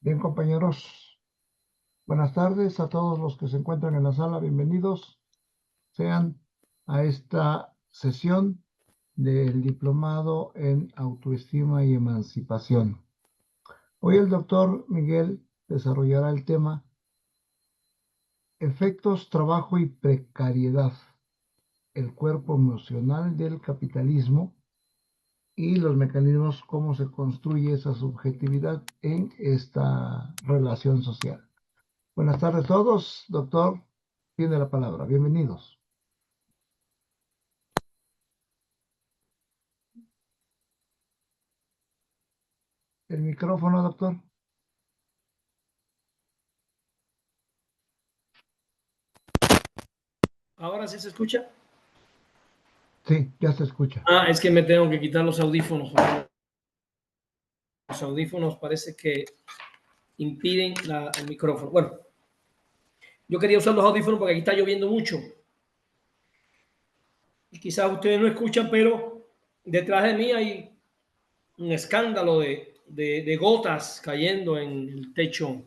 Bien, compañeros, buenas tardes a todos los que se encuentran en la sala. Bienvenidos sean a esta sesión del diplomado en autoestima y emancipación. Hoy el doctor Miguel desarrollará el tema efectos, trabajo y precariedad, el cuerpo emocional del capitalismo y los mecanismos, cómo se construye esa subjetividad en esta relación social. Buenas tardes a todos, doctor. Tiene la palabra. Bienvenidos. El micrófono, doctor. ¿Ahora sí se escucha? Sí, ya se escucha. Ah, es que me tengo que quitar los audífonos. Los audífonos parece que impiden el micrófono. Bueno, yo quería usar los audífonos porque aquí está lloviendo mucho. Y quizás ustedes no escuchan, pero detrás de mí hay un escándalo de gotas cayendo en el techo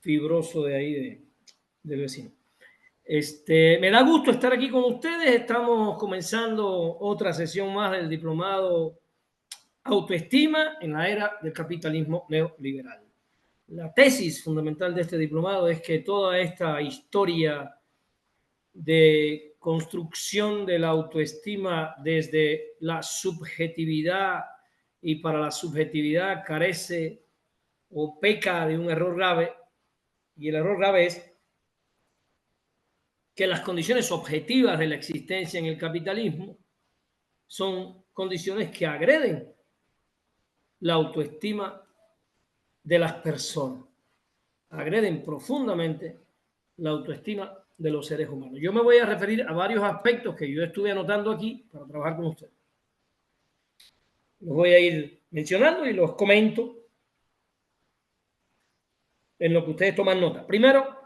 fibroso de ahí del vecino. Me da gusto estar aquí con ustedes. Estamos comenzando otra sesión más del diplomado Autoestima en la era del capitalismo neoliberal. La tesis fundamental de este diplomado es que toda esta historia de construcción de la autoestima desde la subjetividad y para la subjetividad carece o peca de un error grave, y el error grave es que las condiciones objetivas de la existencia en el capitalismo son condiciones que agreden la autoestima de las personas, agreden profundamente la autoestima de los seres humanos. Yo me voy a referir a varios aspectos que yo estuve anotando aquí para trabajar con ustedes. Los voy a ir mencionando y los comento en lo que ustedes toman nota. Primero,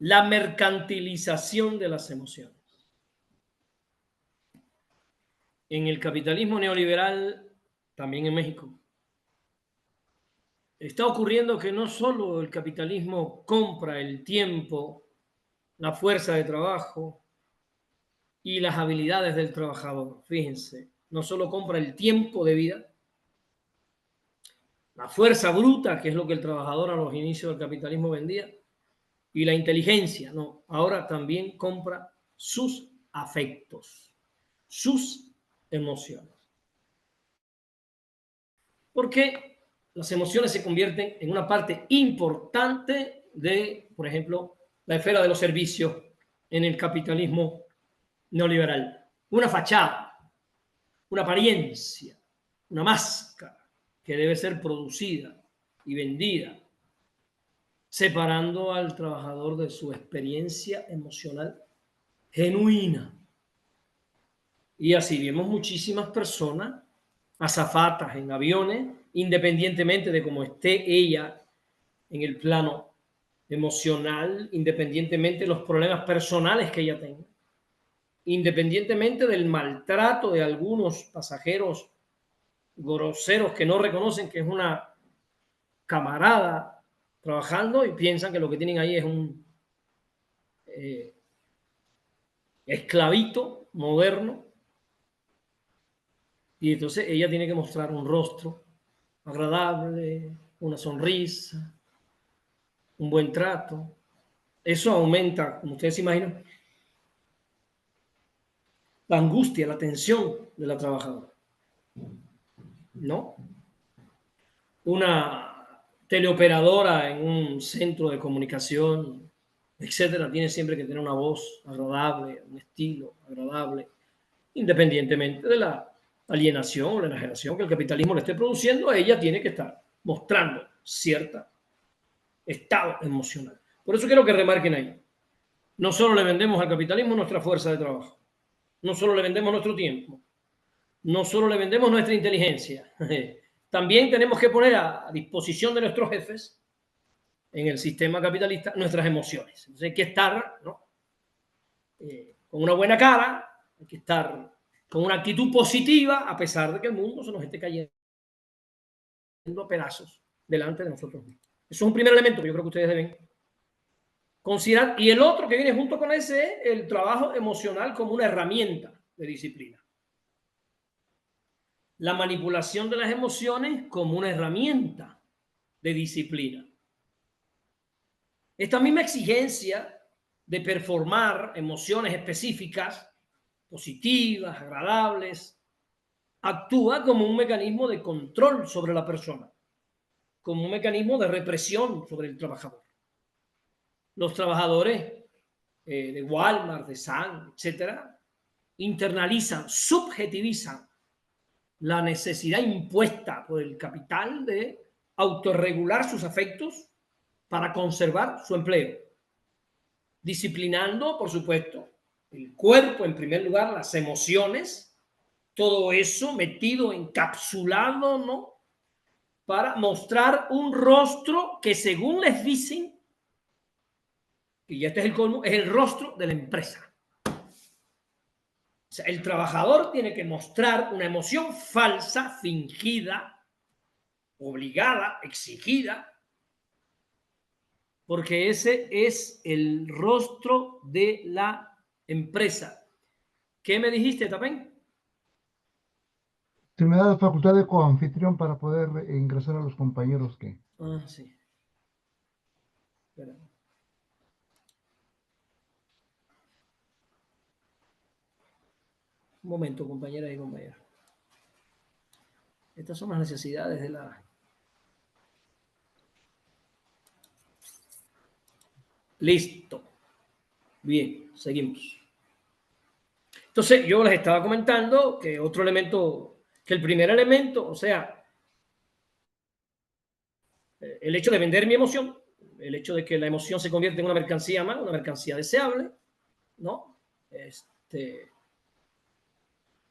la mercantilización de las emociones. En el capitalismo neoliberal, también en México, está ocurriendo que no solo el capitalismo compra el tiempo, la fuerza de trabajo y las habilidades del trabajador. Fíjense, no solo compra el tiempo de vida, la fuerza bruta, que es lo que el trabajador a los inicios del capitalismo vendía, y la inteligencia, no, ahora también compra sus afectos, sus emociones. Porque las emociones se convierten en una parte importante de, por ejemplo, la esfera de los servicios en el capitalismo neoliberal. Una fachada, una apariencia, una máscara que debe ser producida y vendida, separando al trabajador de su experiencia emocional genuina. Y así vemos muchísimas personas, azafatas en aviones, independientemente de cómo esté ella en el plano emocional, independientemente de los problemas personales que ella tenga, independientemente del maltrato de algunos pasajeros groseros que no reconocen que es una camarada trabajando y piensan que lo que tienen ahí es un esclavito moderno, y entonces ella tiene que mostrar un rostro agradable, una sonrisa, un buen trato. Eso aumenta, como ustedes se imaginan, la angustia, la tensión de la trabajadora, ¿no? Una teleoperadora en un centro de comunicación, etcétera, tiene siempre que tener una voz agradable, un estilo agradable, independientemente de la alienación o la enajenación que el capitalismo le esté produciendo, ella tiene que estar mostrando cierto estado emocional. Por eso quiero que remarquen ahí. No solo le vendemos al capitalismo nuestra fuerza de trabajo, no solo le vendemos nuestro tiempo, no solo le vendemos nuestra inteligencia, también tenemos que poner a disposición de nuestros jefes en el sistema capitalista nuestras emociones. Entonces hay que estar, ¿no? Con una buena cara, hay que estar con una actitud positiva a pesar de que el mundo se nos esté cayendo a pedazos delante de nosotros mismos. Eso es un primer elemento que yo creo que ustedes deben considerar. Y el otro que viene junto con ese es el trabajo emocional como una herramienta de disciplina. La manipulación de las emociones como una herramienta de disciplina. Esta misma exigencia de performar emociones específicas, positivas, agradables, actúa como un mecanismo de control sobre la persona, como un mecanismo de represión sobre el trabajador. Los trabajadores de Walmart, de Sam, etcétera, internalizan, subjetivizan la necesidad impuesta por el capital de autorregular sus afectos para conservar su empleo, disciplinando, por supuesto, el cuerpo en primer lugar, las emociones, todo eso metido, encapsulado, ¿no? Para mostrar un rostro que, según les dicen, y este es el colmo, es el rostro de la empresa. O sea, el trabajador tiene que mostrar una emoción falsa, fingida, obligada, exigida, porque ese es el rostro de la empresa. ¿Qué me dijiste, Tapén? Se me da la facultad de coanfitrión para poder ingresar a los compañeros que... Ah, sí. Espera. Un momento, compañeras y compañeros. Estas son las necesidades de la... Listo. Bien, seguimos. Entonces, yo les estaba comentando que otro elemento, que el primer elemento, o sea, el hecho de vender mi emoción, el hecho de que la emoción se convierte en una mercancía más, una mercancía deseable, ¿no?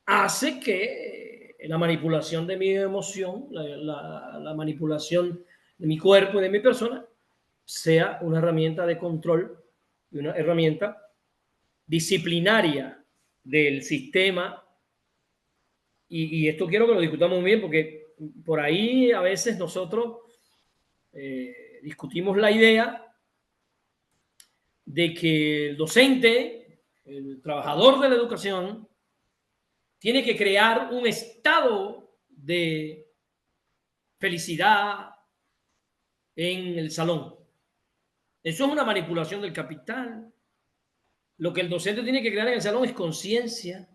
Hace que la manipulación de mi emoción, la manipulación de mi cuerpo y de mi persona, sea una herramienta de control y una herramienta disciplinaria del sistema. Y esto quiero que lo discutamos muy bien, porque por ahí a veces nosotros discutimos la idea de que el docente, el trabajador de la educación, tiene que crear un estado de felicidad en el salón. Eso es una manipulación del capital. Lo que el docente tiene que crear en el salón es conciencia.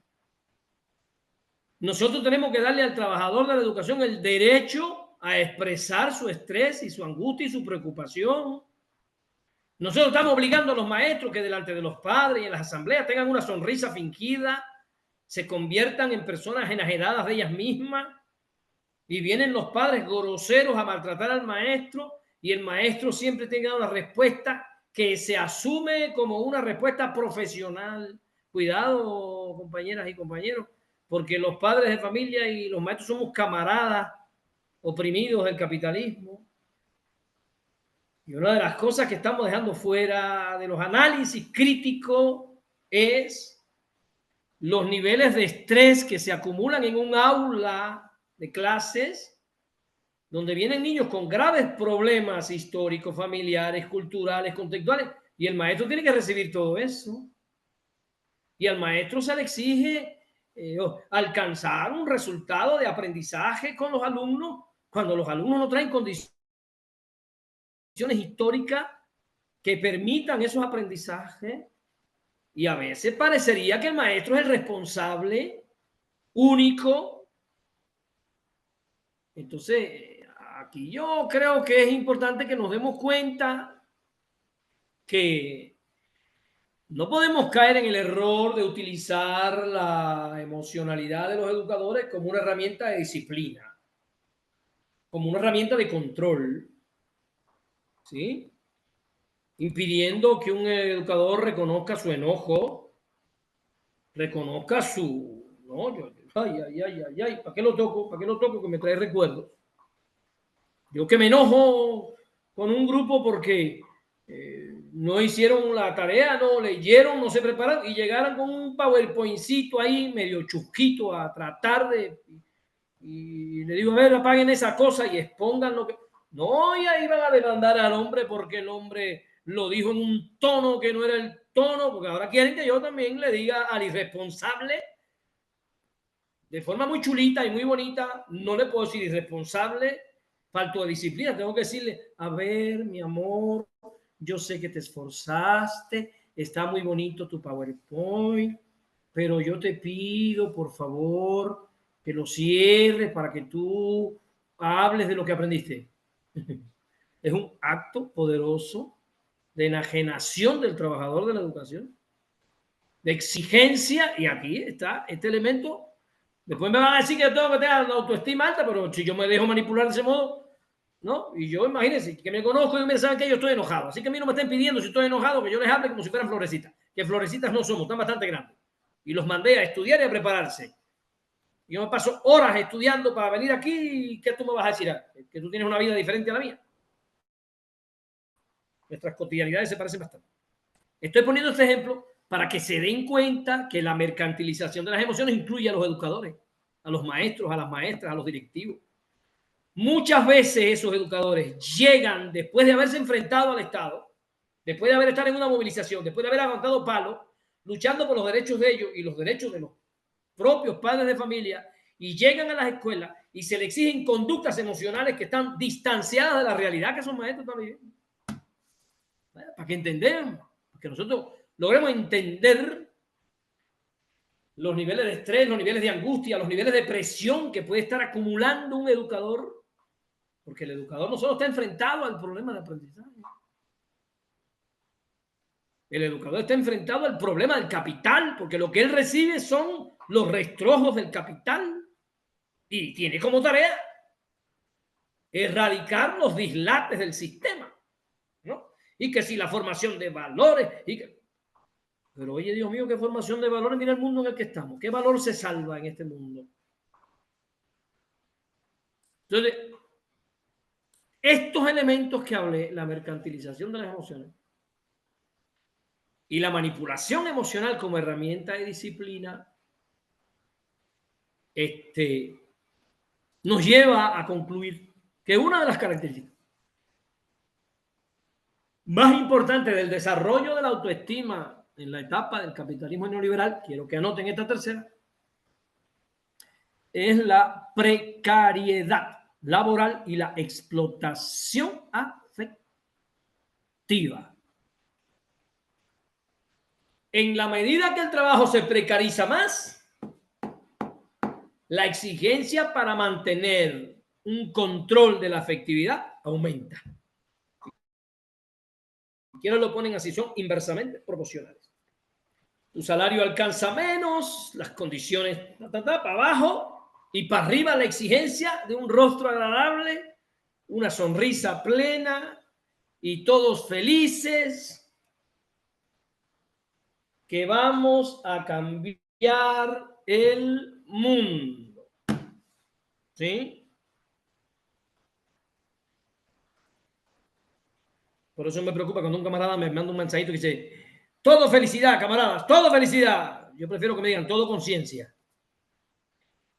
Nosotros tenemos que darle al trabajador de la educación el derecho a expresar su estrés y su angustia y su preocupación. Nosotros estamos obligando a los maestros que delante de los padres y en las asambleas tengan una sonrisa fingida, se conviertan en personas enajenadas de ellas mismas, y vienen los padres groseros a maltratar al maestro y el maestro siempre tenga una respuesta que se asume como una respuesta profesional. Cuidado, compañeras y compañeros, porque los padres de familia y los maestros somos camaradas oprimidos del capitalismo. Y una de las cosas que estamos dejando fuera de los análisis críticos es los niveles de estrés que se acumulan en un aula de clases donde vienen niños con graves problemas históricos, familiares, culturales, contextuales, y el maestro tiene que recibir todo eso. Y al maestro se le exige alcanzar un resultado de aprendizaje con los alumnos cuando los alumnos no traen condiciones históricas que permitan esos aprendizajes. Y a veces parecería que el maestro es el responsable único. Entonces, aquí yo creo que es importante que nos demos cuenta que no podemos caer en el error de utilizar la emocionalidad de los educadores como una herramienta de disciplina, como una herramienta de control, ¿sí? Impidiendo que un educador reconozca su enojo, reconozca su... No, ay, ¿para qué lo toco? ¿Para qué lo toco? Que me trae recuerdos. Yo que me enojo con un grupo porque no hicieron la tarea, no leyeron, no se prepararon y llegaron con un PowerPointcito ahí medio chusquito a tratar de... Y le digo, a ver, apaguen esa cosa y expongan lo que... No, y ahí van a demandar al hombre porque el hombre lo dijo en un tono que no era el tono, porque ahora quieren que yo también le diga al irresponsable, de forma muy chulita y muy bonita, no le puedo decir irresponsable, falto de disciplina, tengo que decirle, a ver, mi amor, yo sé que te esforzaste, está muy bonito tu PowerPoint, pero yo te pido, por favor, que lo cierres para que tú hables de lo que aprendiste. Es un acto poderoso de enajenación del trabajador de la educación, de exigencia, y aquí está este elemento. Después me van a decir que yo tengo que tener la autoestima alta, pero si yo me dejo manipular de ese modo, ¿no? Y yo, imagínense, que me conozco y me saben que yo estoy enojado. Así que a mí no me estén pidiendo, si estoy enojado, que yo les hable como si fueran florecitas. Que florecitas no somos, están bastante grandes. Y los mandé a estudiar y a prepararse. Y yo me paso horas estudiando para venir aquí. ¿Qué tú me vas a decir? Que tú tienes una vida diferente a la mía. Nuestras cotidianidades se parecen bastante. Estoy poniendo este ejemplo para que se den cuenta que la mercantilización de las emociones incluye a los educadores, a los maestros, a las maestras, a los directivos. Muchas veces esos educadores llegan después de haberse enfrentado al Estado, después de haber estado en una movilización, después de haber aguantado palos, luchando por los derechos de ellos y los derechos de los propios padres de familia, y llegan a las escuelas y se les exigen conductas emocionales que están distanciadas de la realidad que esos maestros están viviendo. Para que entendamos, que nosotros logremos entender los niveles de estrés, los niveles de angustia, los niveles de presión que puede estar acumulando un educador, porque el educador no solo está enfrentado al problema de aprendizaje, el educador está enfrentado al problema del capital, porque lo que él recibe son los rastrojos del capital y tiene como tarea erradicar los dislates del sistema, ¿no? Y que si la formación de valores, y que... Pero oye, Dios mío, qué formación de valores, mira el mundo en el que estamos, qué valor se salva en este mundo. Entonces, estos elementos que hablé, la mercantilización de las emociones y la manipulación emocional como herramienta de disciplina, nos lleva a concluir que una de las características más importantes del desarrollo de la autoestima en la etapa del capitalismo neoliberal, quiero que anoten esta tercera, es la precariedad laboral y la explotación afectiva. En la medida que el trabajo se precariza más, la exigencia para mantener un control de la afectividad aumenta. Quiero lo ponen así, son inversamente proporcionales. Tu salario alcanza menos, las condiciones para abajo, y para arriba la exigencia de un rostro agradable, una sonrisa plena y todos felices, que vamos a cambiar el mundo. ¿Sí? Por eso me preocupa cuando un camarada me manda un mensajito que dice, todo felicidad, camaradas, todo felicidad. Yo prefiero que me digan todo conciencia.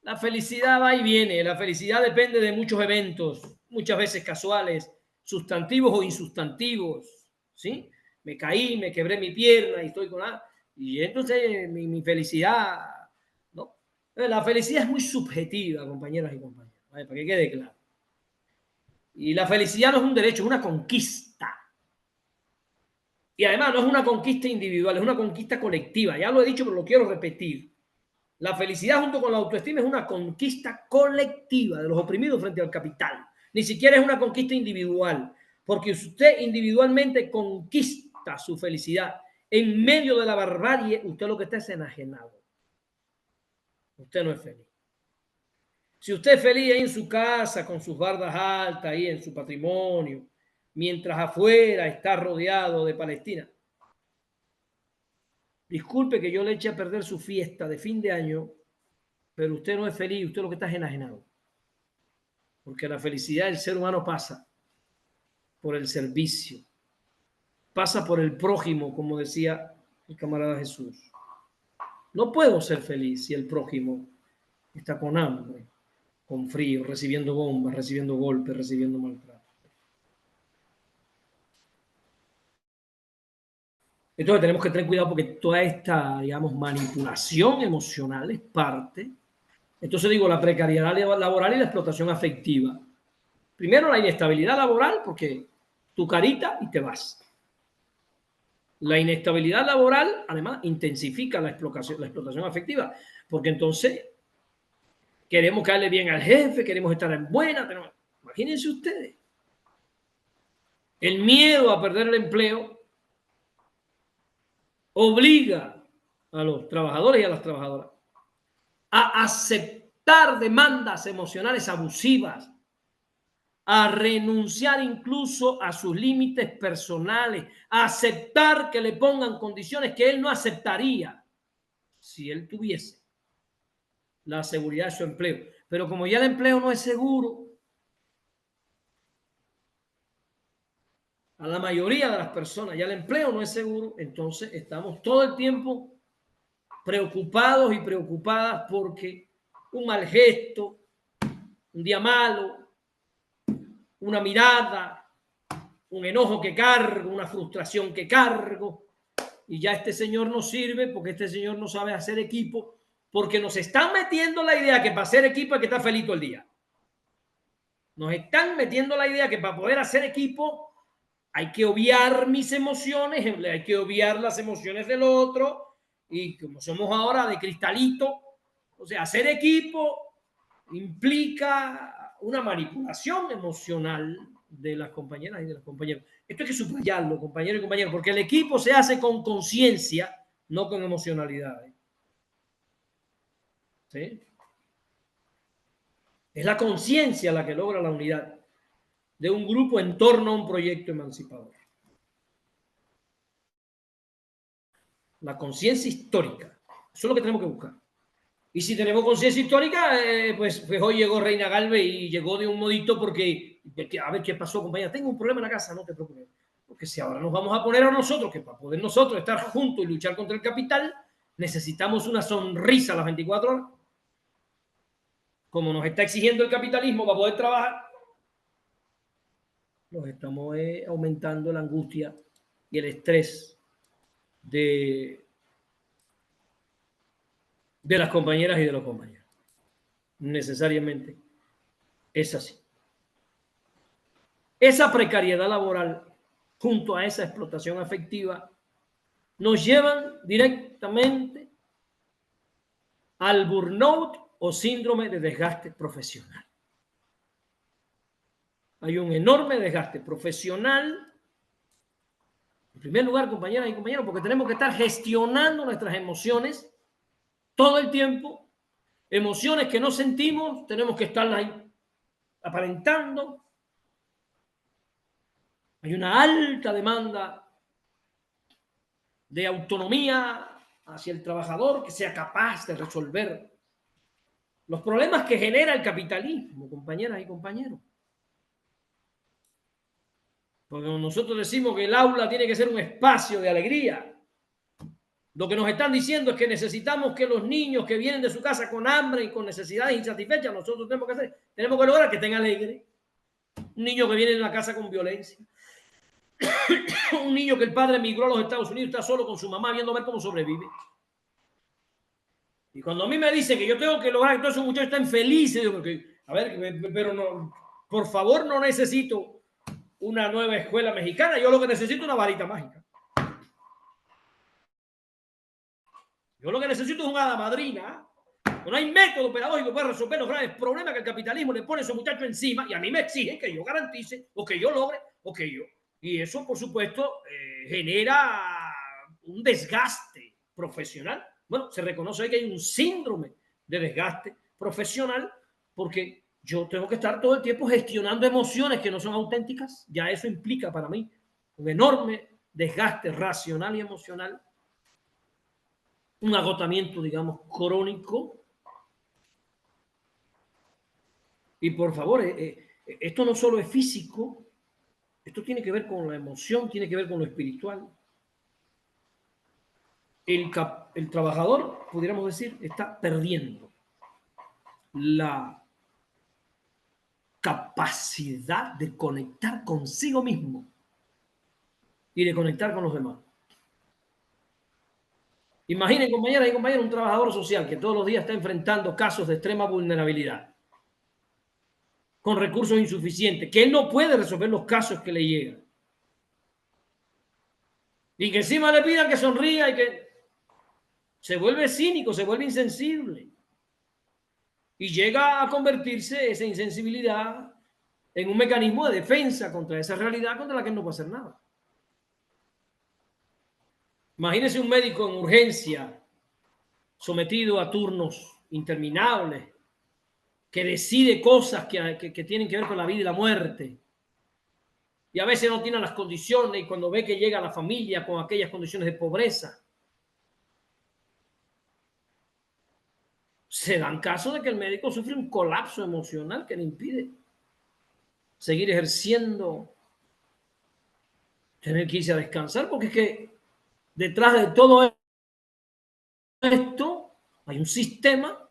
La felicidad va y viene, la felicidad depende de muchos eventos, muchas veces casuales, sustantivos o insustantivos, ¿sí? Me caí, me quebré mi pierna y estoy con... Y entonces mi felicidad, ¿no? La felicidad es muy subjetiva, compañeras y compañeros, ¿vale? Para que quede claro. Y la felicidad no es un derecho, es una conquista. Y además no es una conquista individual, es una conquista colectiva. Ya lo he dicho, pero lo quiero repetir. La felicidad junto con la autoestima es una conquista colectiva de los oprimidos frente al capital. Ni siquiera es una conquista individual, porque usted individualmente conquista su felicidad en medio de la barbarie, usted lo que está es enajenado. Usted no es feliz. Si usted es feliz ahí en su casa, con sus bardas altas, ahí en su patrimonio, mientras afuera está rodeado de Palestina, disculpe que yo le eche a perder su fiesta de fin de año, pero usted no es feliz, usted lo que está es enajenado. Porque la felicidad del ser humano pasa por el servicio, pasa por el prójimo, como decía el camarada Jesús. No puedo ser feliz si el prójimo está con hambre, con frío, recibiendo bombas, recibiendo golpes, recibiendo maltrato. Entonces tenemos que tener cuidado porque toda esta, digamos, manipulación emocional es parte. Entonces digo, la precariedad laboral y la explotación afectiva. Primero, la inestabilidad laboral, porque tu carita y te vas. La inestabilidad laboral, además, intensifica la explotación afectiva, porque entonces queremos caerle bien al jefe, queremos estar en buena. Imagínense ustedes. El miedo a perder el empleo obliga a los trabajadores y a las trabajadoras a aceptar demandas emocionales abusivas, a renunciar incluso a sus límites personales, a aceptar que le pongan condiciones que él no aceptaría si él tuviese la seguridad de su empleo. Pero como ya el empleo no es seguro, a la mayoría de las personas ya el empleo no es seguro, entonces estamos todo el tiempo preocupados y preocupadas porque un mal gesto, un día malo, una mirada, un enojo que cargo, una frustración que cargo, y ya este señor no sirve porque este señor no sabe hacer equipo, porque nos están metiendo la idea que para hacer equipo hay que estar feliz todo el día. Nos están metiendo la idea que para poder hacer equipo hay que obviar mis emociones, hay que obviar las emociones del otro, y como somos ahora de cristalito, o sea, hacer equipo implica una manipulación emocional de las compañeras y de los compañeros. Esto hay que subrayarlo, compañeros y compañeras, porque el equipo se hace con conciencia, no con emocionalidad. ¿Sí? Es la conciencia la que logra la unidad de un grupo en torno a un proyecto emancipador. La conciencia histórica. Eso es lo que tenemos que buscar. Y si tenemos conciencia histórica, pues hoy llegó Reina Galvez y llegó de un modito porque, a ver qué pasó, compañera, tengo un problema en la casa, no te preocupes. Porque si ahora nos vamos a poner a nosotros, que para poder nosotros estar juntos y luchar contra el capital, necesitamos una sonrisa a las 24 horas. Como nos está exigiendo el capitalismo para poder trabajar, nos estamos aumentando la angustia y el estrés de las compañeras y de los compañeros. Necesariamente es así. Esa precariedad laboral junto a esa explotación afectiva nos llevan directamente al burnout o síndrome de desgaste profesional. Hay un enorme desgaste profesional. En primer lugar, compañeras y compañeros, porque tenemos que estar gestionando nuestras emociones todo el tiempo. Emociones que no sentimos, tenemos que estarlas aparentando. Hay una alta demanda de autonomía hacia el trabajador que sea capaz de resolver los problemas que genera el capitalismo, compañeras y compañeros. Porque nosotros decimos que el aula tiene que ser un espacio de alegría. Lo que nos están diciendo es que necesitamos que los niños que vienen de su casa con hambre y con necesidades insatisfechas, nosotros tenemos que lograr que estén alegres. Un niño que viene de la casa con violencia. Un niño que el padre emigró a los Estados Unidos, está solo con su mamá viendo a ver cómo sobrevive. Y cuando a mí me dicen que yo tengo que lograr que todos esos muchachos estén felices, digo, porque, a ver, pero no, por favor, no necesito una nueva escuela mexicana, yo lo que necesito es una varita mágica. Yo lo que necesito es una hada madrina. No hay método pedagógico para resolver los graves problemas que el capitalismo le pone a esos muchachos encima, y a mí me exigen que yo garantice, o que yo logre, o que yo. Y eso, por supuesto, genera un desgaste profesional. Bueno, se reconoce que hay un síndrome de desgaste profesional porque yo tengo que estar todo el tiempo gestionando emociones que no son auténticas. Ya eso implica para mí un enorme desgaste racional y emocional, un agotamiento, digamos, crónico. Y por favor, esto no solo es físico, esto tiene que ver con la emoción, tiene que ver con lo espiritual. El trabajador, pudiéramos decir, está perdiendo la capacidad de conectar consigo mismo y de conectar con los demás. Imaginen, compañeras y compañeros, un trabajador social que todos los días está enfrentando casos de extrema vulnerabilidad, con recursos insuficientes, que él no puede resolver los casos que le llegan. Y que encima le pidan que sonría y que se vuelve cínico, se vuelve insensible. Y llega a convertirse esa insensibilidad en un mecanismo de defensa contra esa realidad contra la que él no puede hacer nada. Imagínese un médico en urgencia, sometido a turnos interminables, que decide cosas que tienen que ver con la vida y la muerte. Y a veces no tiene las condiciones, y cuando ve que llega la familia con aquellas condiciones de pobreza, se dan casos de que el médico sufre un colapso emocional que le impide seguir ejerciendo, tener que irse a descansar, porque es que detrás de todo esto hay un sistema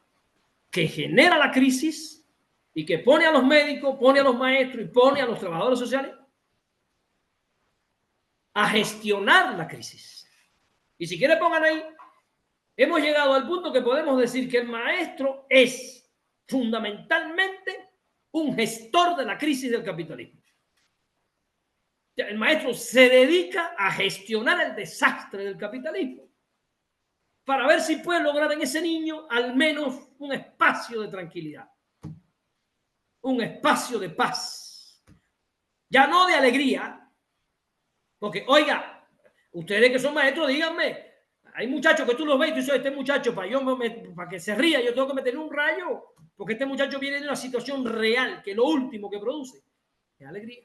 que genera la crisis y que pone a los médicos, pone a los maestros y pone a los trabajadores sociales a gestionar la crisis. Y si quieren pongan ahí, hemos llegado al punto que podemos decir que el maestro es fundamentalmente un gestor de la crisis del capitalismo. El maestro se dedica a gestionar el desastre del capitalismo para ver si puede lograr en ese niño al menos un espacio de tranquilidad, un espacio de paz, ya no de alegría, porque oiga, ustedes que son maestros, díganme, hay muchachos que tú los ves y tú dices, este muchacho, para que se ría, yo tengo que meterle un rayo, porque este muchacho viene de una situación real, que lo último que produce es alegría.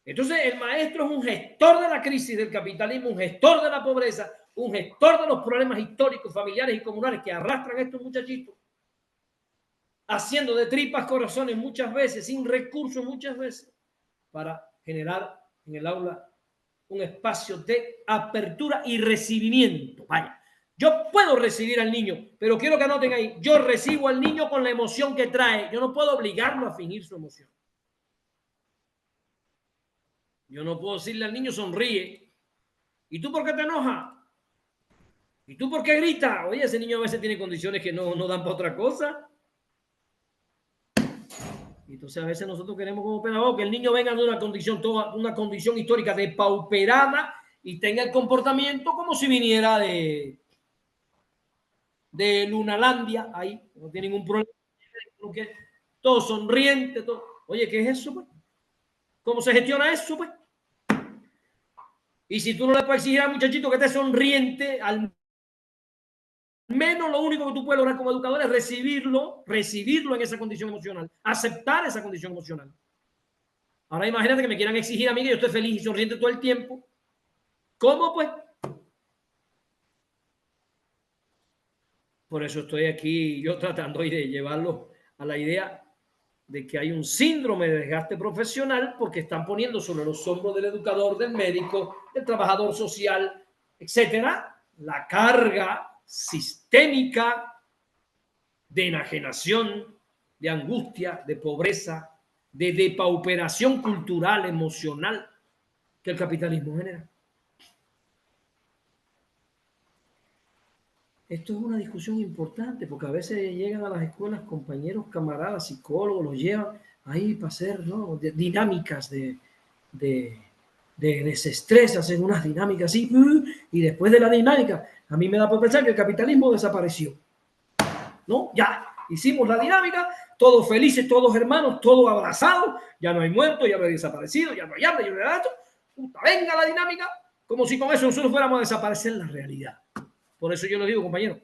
Entonces, el maestro es un gestor de la crisis del capitalismo, un gestor de la pobreza, un gestor de los problemas históricos, familiares y comunales que arrastran a estos muchachitos, haciendo de tripas corazones muchas veces, sin recursos muchas veces, para generar en el aula un espacio de apertura y recibimiento. Vaya, yo puedo recibir al niño, pero quiero que anoten ahí, yo recibo al niño con la emoción que trae. Yo no puedo obligarlo a fingir su emoción. Yo no puedo decirle al niño, sonríe. ¿Y tú por qué te enojas? ¿Y tú por qué gritas? Oye, ese niño a veces tiene condiciones que no dan para otra cosa. Y entonces a veces nosotros queremos como pedagogos que el niño venga de una condición histórica depauperada y tenga el comportamiento como si viniera de Lunalandia, ahí, no tiene ningún problema, todo sonriente, todo. Oye, ¿qué es eso, pues? ¿Cómo se gestiona eso, pues? Y si tú no le puedes exigir al muchachito que esté sonriente, al menos lo único que tú puedes lograr como educador es recibirlo en esa condición emocional, aceptar esa condición emocional. Ahora imagínate que me quieran exigir a mí que yo esté feliz y sonriente todo el tiempo. ¿Cómo, pues? Por eso estoy aquí yo tratando de llevarlo a la idea de que hay un síndrome de desgaste profesional porque están poniendo sobre los hombros del educador, del médico, del trabajador social, etcétera, la carga sistémica de enajenación, de angustia, de pobreza, de depauperación cultural, emocional que el capitalismo genera. Esto es una discusión importante porque a veces llegan a las escuelas compañeros, camaradas, psicólogos, los llevan ahí para hacer, ¿no?, dinámicas de desestrés, hacen unas dinámicas así, y después de la dinámica, a mí me da por pensar que el capitalismo desapareció. ¿No? Ya hicimos la dinámica, todos felices, todos hermanos, todos abrazados, ya no hay muertos, ya no hay desaparecidos, ya no hay hambre, ya no hay datos. Venga la dinámica, como si con eso nosotros fuéramos a desaparecer la realidad. Por eso yo les digo, compañeros,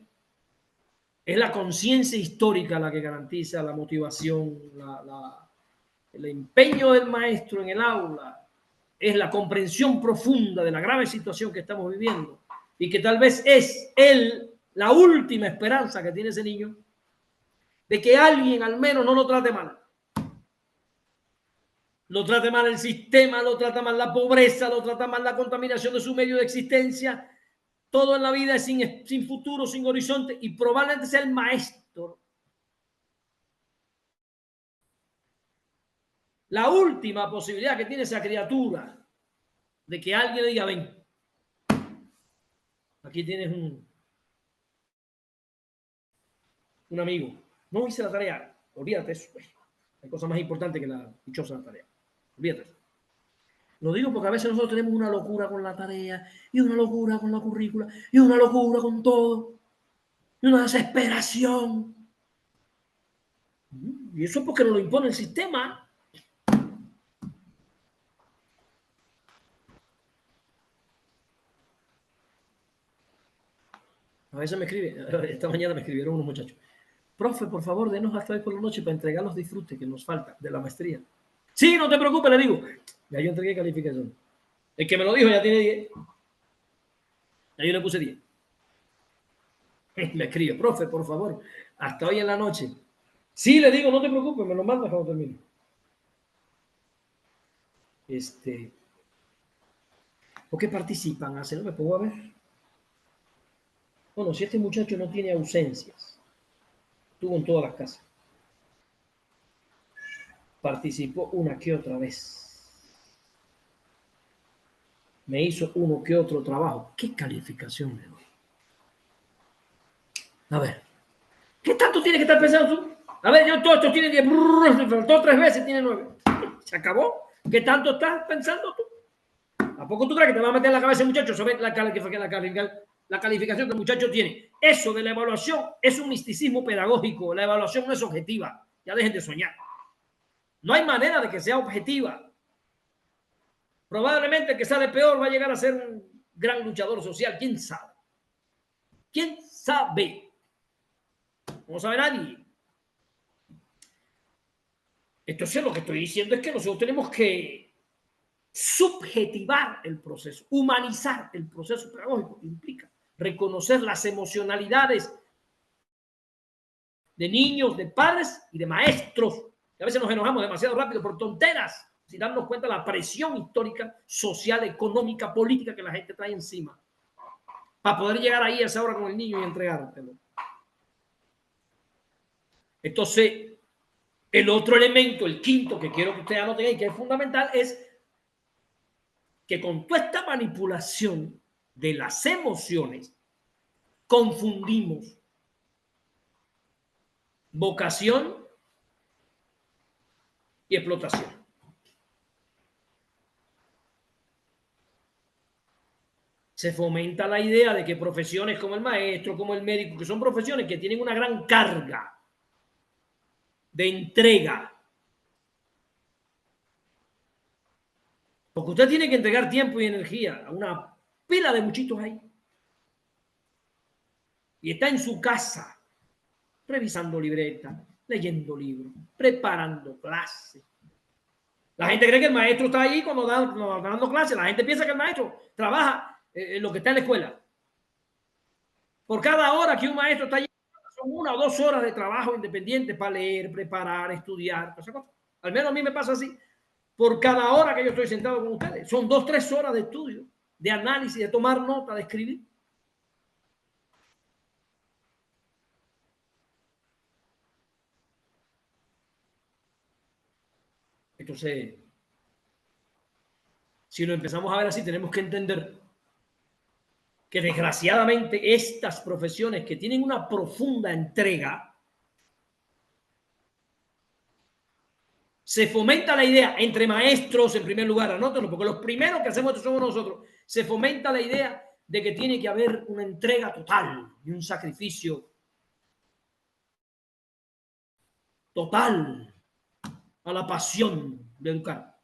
es la conciencia histórica la que garantiza la motivación, el empeño del maestro en el aula, es la comprensión profunda de la grave situación que estamos viviendo y que tal vez es la última esperanza que tiene ese niño de que alguien al menos no lo trate mal. Lo trate mal el sistema, lo trata mal la pobreza, lo trata mal la contaminación de su medio de existencia. Todo en la vida es sin futuro, sin horizonte, y probablemente sea el maestro la última posibilidad que tiene esa criatura de que alguien le diga, ven, aquí tienes un amigo, no hice la tarea, olvídate eso. Hay cosas más importantes que la dichosa tarea. Olvídate eso. Lo digo porque a veces nosotros tenemos una locura con la tarea, y una locura con la currícula, y una locura con todo, y una desesperación. Y eso es porque nos lo impone el sistema. A veces me escribe, esta mañana me escribieron unos muchachos. Profe, por favor, denos hasta hoy por la noche para entregar los disfrutes que nos falta de la maestría. Sí, no te preocupes, le digo. Ya yo entregué calificación. El que me lo dijo ya tiene 10. Ya yo le puse 10. Me escribe, profe, por favor, hasta hoy en la noche. Sí, le digo, no te preocupes, me lo mandas cuando termine. ¿Por qué participan? ¿No me pongo a ver? Bueno, si este muchacho no tiene ausencias, estuvo en todas las casas, participó una que otra vez, me hizo uno que otro trabajo, ¿qué calificación le doy? A ver, ¿qué tanto tiene que estar pensando tú? A ver, yo todo esto tiene 10, me faltó 3 veces, tiene 9. ¿Se acabó? ¿Qué tanto estás pensando tú? ¿A poco tú crees que te va a meter en la cabeza el muchacho sobre la calificación que el muchacho tiene? Eso de la evaluación es un misticismo pedagógico. La evaluación no es objetiva. Ya dejen de soñar. No hay manera de que sea objetiva. Probablemente el que sale peor va a llegar a ser un gran luchador social. ¿Quién sabe? ¿Quién sabe? No sabe nadie. Entonces lo que estoy diciendo es que nosotros tenemos que subjetivar el proceso, humanizar el proceso pedagógico que implica reconocer las emocionalidades de niños, de padres y de maestros. Y a veces nos enojamos demasiado rápido por tonteras, sin darnos cuenta de la presión histórica, social, económica, política que la gente trae encima para poder llegar ahí a esa hora con el niño y entregártelo. Entonces, el otro elemento, el quinto que quiero que ustedes anoten y que es fundamental, es que con toda esta manipulación de las emociones confundimos vocación y explotación. Se fomenta la idea de que profesiones como el maestro, como el médico, que son profesiones que tienen una gran carga de entrega. Porque usted tiene que entregar tiempo y energía a una pila de muchitos ahí. Y está en su casa, revisando libretas, leyendo libros, preparando clases. La gente cree que el maestro está ahí cuando dando clases. La gente piensa que el maestro trabaja en lo que está en la escuela. Por cada hora que un maestro está allí, son 1 o 2 horas de trabajo independiente para leer, preparar, estudiar. Al menos a mí me pasa así. Por cada hora que yo estoy sentado con ustedes, son 2 o 3 horas de estudio, de análisis, de tomar nota, de escribir. Entonces, si lo empezamos a ver así, tenemos que entender que desgraciadamente estas profesiones que tienen una profunda entrega, se fomenta la idea entre maestros, en primer lugar, anótenlo, porque los primeros que hacemos esto somos nosotros. Se fomenta la idea de que tiene que haber una entrega total y un sacrificio total a la pasión de educar.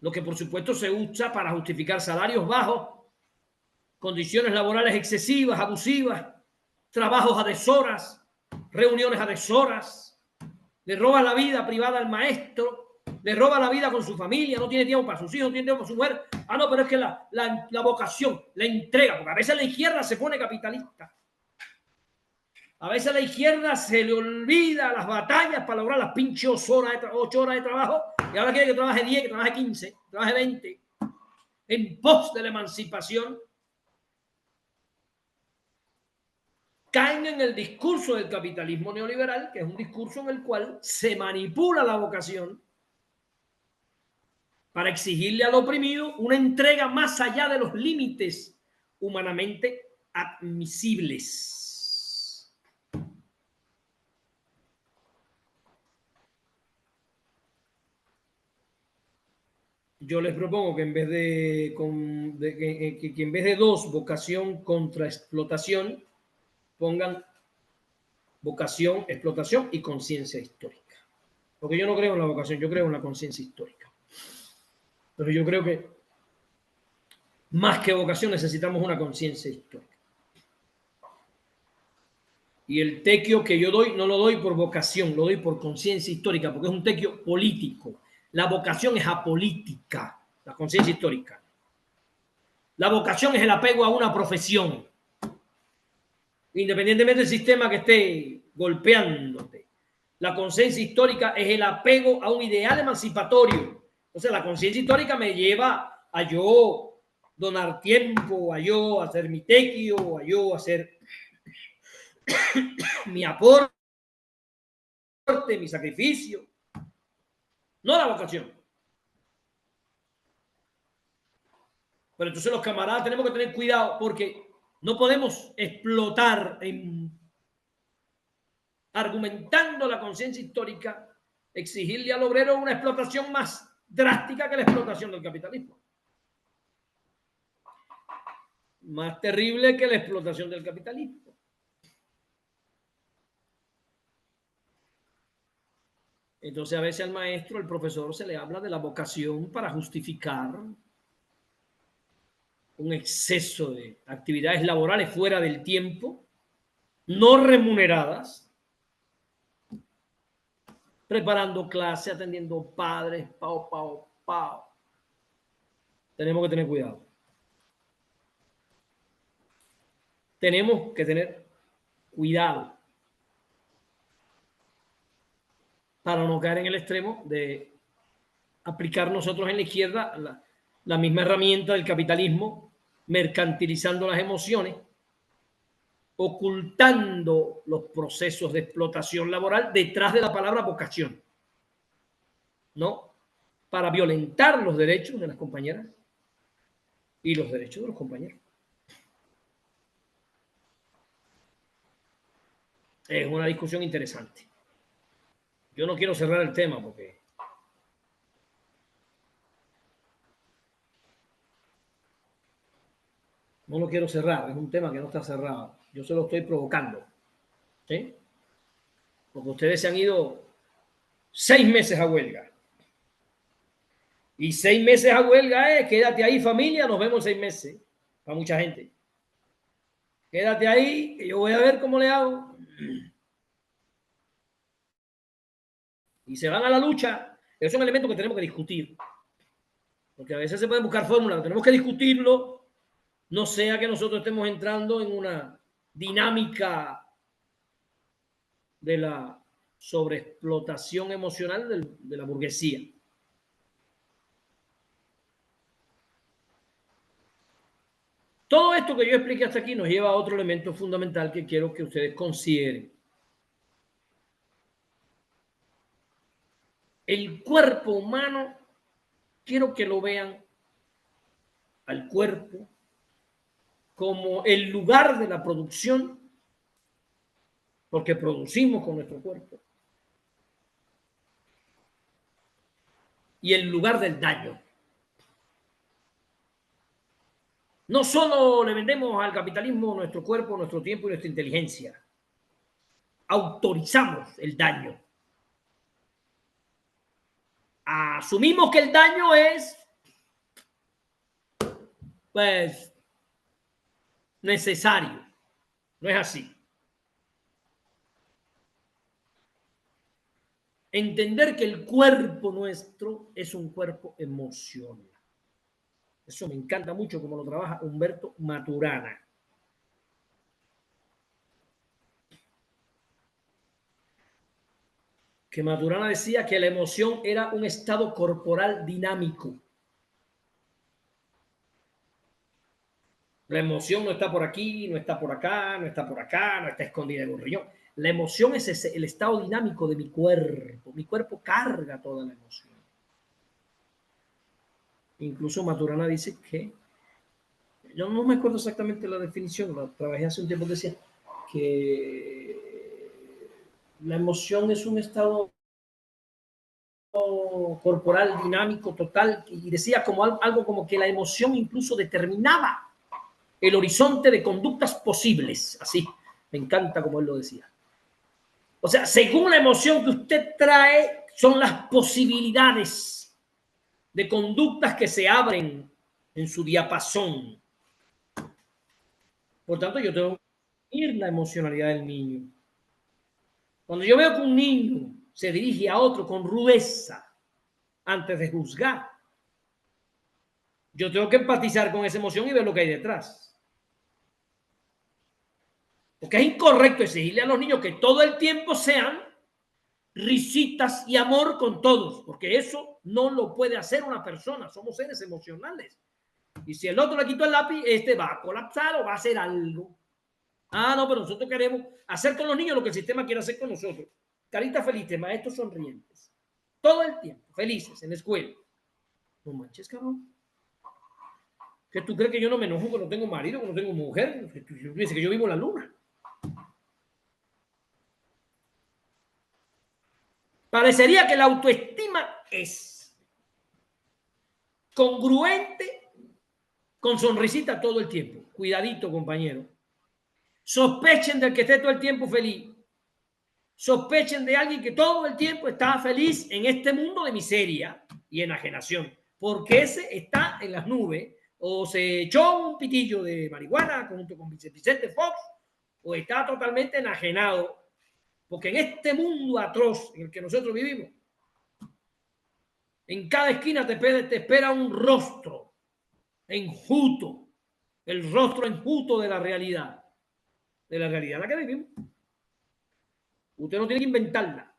Lo que por supuesto se usa para justificar salarios bajos, condiciones laborales excesivas, abusivas, trabajos a deshoras, reuniones a deshoras. Le roba la vida privada al maestro, le roba la vida con su familia, no tiene tiempo para sus hijos, no tiene tiempo para su mujer. Ah, no, pero es que la vocación, la entrega, porque a veces la izquierda se pone capitalista. A veces a la izquierda se le olvida las batallas para lograr las pinches 8 horas de trabajo y ahora quiere que trabaje 10, que trabaje 15, que trabaje 20 en pos de la emancipación. Caen en el discurso del capitalismo neoliberal, que es un discurso en el cual se manipula la vocación para exigirle al oprimido una entrega más allá de los límites humanamente admisibles. Yo les propongo que en vez que en vez de 2, vocación contra explotación, pongan vocación, explotación y conciencia histórica. Porque yo no creo en la vocación, yo creo en la conciencia histórica. Pero yo creo que más que vocación necesitamos una conciencia histórica. Y el tequio que yo doy no lo doy por vocación, lo doy por conciencia histórica, porque es un tequio político. La vocación es apolítica, la conciencia histórica. La vocación es el apego a una profesión, independientemente del sistema que esté golpeándote. La conciencia histórica es el apego a un ideal emancipatorio. Entonces, la conciencia histórica me lleva a yo donar tiempo, a yo hacer mi tequio, a yo hacer mi aporte, mi sacrificio. No la vocación. Pero entonces los camaradas tenemos que tener cuidado porque no podemos explotar argumentando la conciencia histórica, exigirle al obrero una explotación más drástica que la explotación del capitalismo. Más terrible que la explotación del capitalismo. Entonces a veces al maestro, al profesor, se le habla de la vocación para justificar un exceso de actividades laborales fuera del tiempo, no remuneradas, preparando clases, atendiendo padres, pao. Tenemos que tener cuidado. Tenemos que tener cuidado para no caer en el extremo de aplicar nosotros en la izquierda la misma herramienta del capitalismo, mercantilizando las emociones, ocultando los procesos de explotación laboral detrás de la palabra vocación, ¿no? Para violentar los derechos de las compañeras y los derechos de los compañeros. Es una discusión interesante. Yo no quiero cerrar el tema porque no lo quiero cerrar, es un tema que no está cerrado. Yo se lo estoy provocando, ¿sí? Porque ustedes se han ido 6 meses a huelga. Y 6 meses a huelga quédate ahí familia, nos vemos 6 meses. Para mucha gente. Quédate ahí, que yo voy a ver cómo le hago. Y se van a la lucha. Esos son elementos que tenemos que discutir. Porque a veces se pueden buscar fórmulas, tenemos que discutirlo. No sea que nosotros estemos entrando en una dinámica de la sobreexplotación emocional de la burguesía. Todo esto que yo expliqué hasta aquí nos lleva a otro elemento fundamental que quiero que ustedes consideren. El cuerpo humano, quiero que lo vean al cuerpo como el lugar de la producción, porque producimos con nuestro cuerpo, y el lugar del daño. No solo le vendemos al capitalismo nuestro cuerpo, nuestro tiempo y nuestra inteligencia. Autorizamos el daño. Asumimos que el daño es, pues, necesario. No es así. Entender que el cuerpo nuestro es un cuerpo emocional. Eso me encanta mucho como lo trabaja Humberto Maturana. Que Maturana decía que la emoción era un estado corporal dinámico. La emoción no está por aquí, no está por acá, no está por acá, no está escondida en un riñón. La emoción es el estado dinámico de mi cuerpo. Mi cuerpo carga toda la emoción. Incluso Maturana dice que, yo no me acuerdo exactamente la definición, la trabajé hace un tiempo, decía que la emoción es un estado corporal dinámico total, y decía como algo como que la emoción incluso determinaba el horizonte de conductas posibles. Así, me encanta como él lo decía. O sea, según la emoción que usted trae, son las posibilidades de conductas que se abren en su diapasón. Por tanto, yo tengo que ir la emocionalidad del niño. Cuando yo veo que un niño se dirige a otro con rudeza antes de juzgar, yo tengo que empatizar con esa emoción y ver lo que hay detrás. Porque es incorrecto exigirle a los niños que todo el tiempo sean risitas y amor con todos, porque eso no lo puede hacer una persona. Somos seres emocionales. Y si el otro le quitó el lápiz, este va a colapsar o va a hacer algo. Ah, no, pero nosotros queremos hacer con los niños lo que el sistema quiere hacer con nosotros. Carita feliz, maestros sonrientes. Todo el tiempo, felices en la escuela. No manches, cabrón. ¿Que tú crees que yo no me enojo, que no tengo marido, que no tengo mujer? ¿Que tú dices que yo vivo en la luna? Parecería que la autoestima es congruente con sonrisita todo el tiempo. Cuidadito, compañero. Sospechen del que esté todo el tiempo feliz. Sospechen de alguien que todo el tiempo está feliz en este mundo de miseria y enajenación, porque ese está en las nubes, o se echó un pitillo de marihuana junto con Vicente Fox, o está totalmente enajenado, porque en este mundo atroz en el que nosotros vivimos, en cada esquina te espera un rostro enjuto, el rostro enjuto de la realidad en la que vivimos. Usted no tiene que inventarla.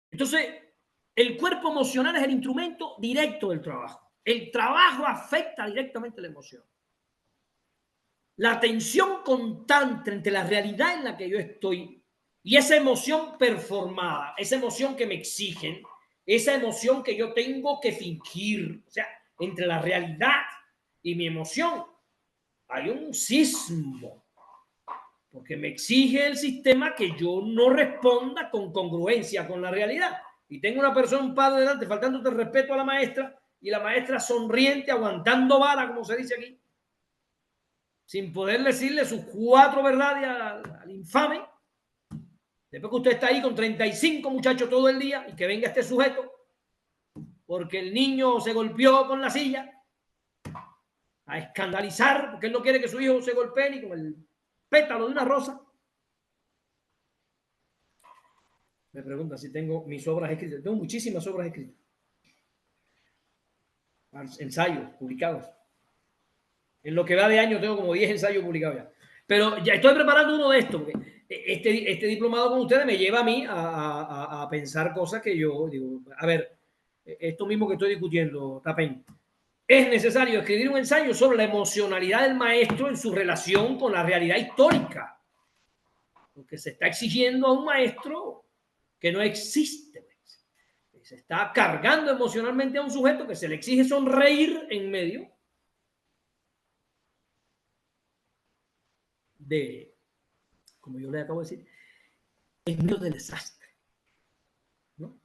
Entonces, el cuerpo emocional es el instrumento directo del trabajo. El trabajo afecta directamente la emoción. La tensión constante entre la realidad en la que yo estoy y esa emoción performada, esa emoción que me exigen, esa emoción que yo tengo que fingir, o sea, entre la realidad y mi emoción hay un sismo, porque me exige el sistema que yo no responda con congruencia con la realidad. Y tengo una persona, un padre delante, faltándote el respeto a la maestra, y la maestra sonriente, aguantando vara, como se dice aquí, sin poder decirle sus 4 verdades al infame. Después que usted está ahí con 35 muchachos todo el día y que venga este sujeto porque el niño se golpeó con la silla, a escandalizar, porque él no quiere que su hijo se golpee ni con el pétalo de una rosa. Me pregunta si tengo mis obras escritas. Tengo muchísimas obras escritas. Ensayos publicados. En lo que va de año tengo como 10 ensayos publicados ya. Pero ya estoy preparando uno de estos, porque este diplomado con ustedes me lleva a mí a pensar cosas que yo digo, a ver, esto mismo que estoy discutiendo, Tapén. Es necesario escribir un ensayo sobre la emocionalidad del maestro en su relación con la realidad histórica. Porque se está exigiendo a un maestro que no existe. Se está cargando emocionalmente a un sujeto que se le exige sonreír en medio de, como yo le acabo de decir, en medio del desastre, ¿no?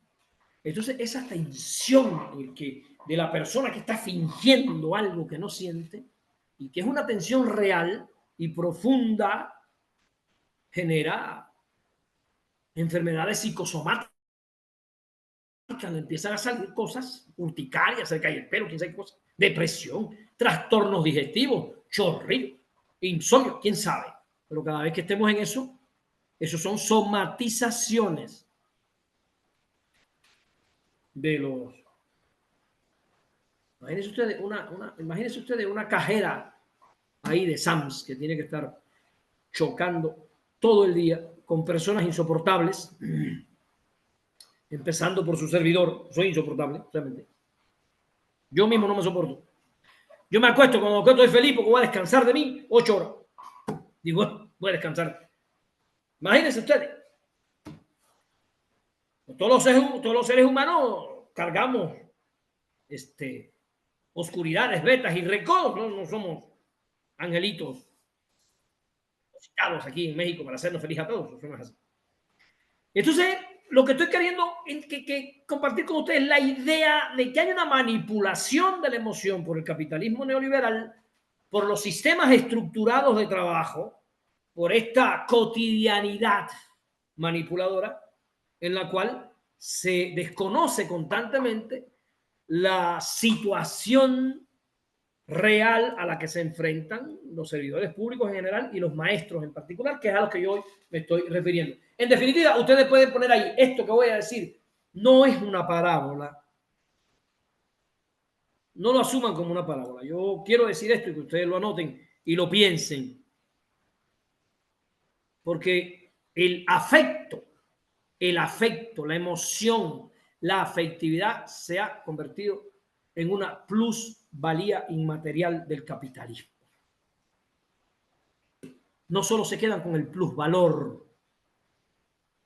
Entonces, esa tensión de la persona que está fingiendo algo que no siente y que es una tensión real y profunda, genera enfermedades psicosomáticas. Le empiezan a salir cosas, urticarias, se le cae el pelo, quién sabe qué cosas, depresión, trastornos digestivos, chorrillo, insomnio, quién sabe. Pero cada vez que estemos en eso, eso son somatizaciones de los... Imagínense ustedes una cajera ahí de Sams que tiene que estar chocando todo el día con personas insoportables, empezando por su servidor. Soy insoportable, realmente. Yo mismo no me soporto. Yo me acuesto, cuando me acuesto estoy feliz porque voy a descansar de mí 8 horas. Digo, voy a descansar. Imagínense ustedes. Todos los seres humanos cargamos oscuridades, vetas y recodos, no somos angelitos citados aquí en México para hacernos feliz a todos. Somos así. Entonces, lo que estoy queriendo compartir con ustedes es la idea de que hay una manipulación de la emoción por el capitalismo neoliberal, por los sistemas estructurados de trabajo, por esta cotidianidad manipuladora en la cual se desconoce constantemente la situación real a la que se enfrentan los servidores públicos en general y los maestros en particular, que es a los que yo hoy me estoy refiriendo. En definitiva, ustedes pueden poner ahí, esto que voy a decir no es una parábola. No lo asuman como una parábola. Yo quiero decir esto y que ustedes lo anoten y lo piensen. Porque el afecto, la emoción, la afectividad se ha convertido en una plusvalía inmaterial del capitalismo. No solo se quedan con el plusvalor,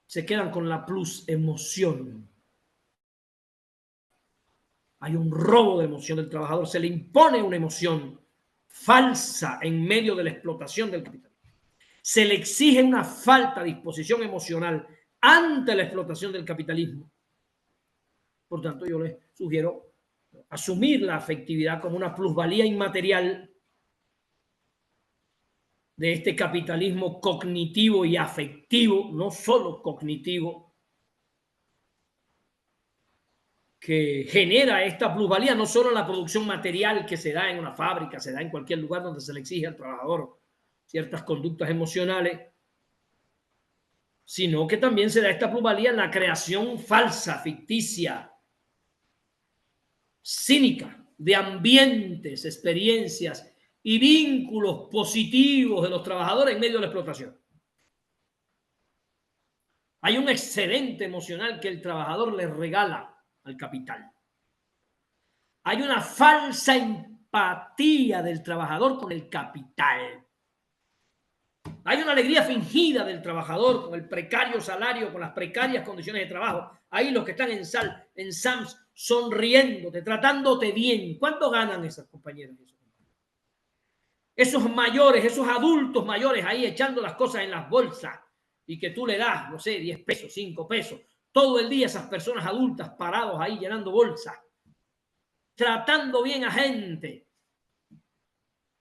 se quedan con la plus emoción. Hay un robo de emoción del trabajador, se le impone una emoción falsa en medio de la explotación del capitalismo. Se le exige una falta de disposición emocional ante la explotación del capitalismo. Por tanto, yo les sugiero asumir la afectividad como una plusvalía inmaterial de este capitalismo cognitivo y afectivo, no solo cognitivo, que genera esta plusvalía no solo en la producción material que se da en una fábrica, se da en cualquier lugar donde se le exige al trabajador ciertas conductas emocionales, sino que también se da esta plusvalía en la creación falsa, ficticia, cínica de ambientes, experiencias y vínculos positivos de los trabajadores en medio de la explotación. Hay un excedente emocional que el trabajador le regala al capital. Hay una falsa empatía del trabajador con el capital. Hay una alegría fingida del trabajador con el precario salario, con las precarias condiciones de trabajo. Ahí los que están en SAMS sonriéndote, tratándote bien. ¿Cuánto ganan esas compañeras? Esos mayores, esos adultos mayores ahí echando las cosas en las bolsas y que tú le das, no sé, 10 pesos, 5 pesos. Todo el día esas personas adultas parados ahí llenando bolsas, tratando bien a gente,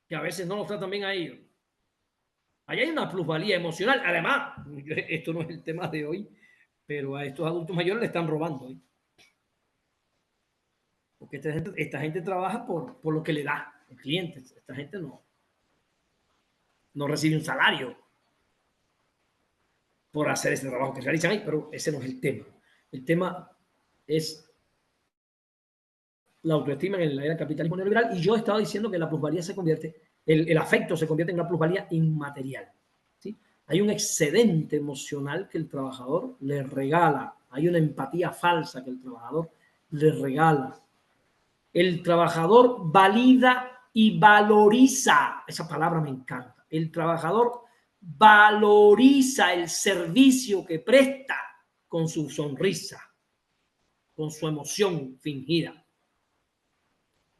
que a veces no los tratan bien a ellos. Allá hay una plusvalía emocional. Además, esto no es el tema de hoy, pero a estos adultos mayores le están robando. Porque esta gente trabaja por lo que le da el cliente. Esta gente no recibe un salario por hacer ese trabajo que realizan ahí, pero ese no es el tema. El tema es la autoestima en la era del capitalismo neoliberal, y yo he estado diciendo que la plusvalía se convierte, el afecto se convierte en una plusvalía inmaterial. ¿Sí? Hay un excedente emocional que el trabajador le regala, hay una empatía falsa que el trabajador le regala. El trabajador valida y valoriza, esa palabra me encanta, el trabajador valoriza el servicio que presta con su sonrisa, con su emoción fingida.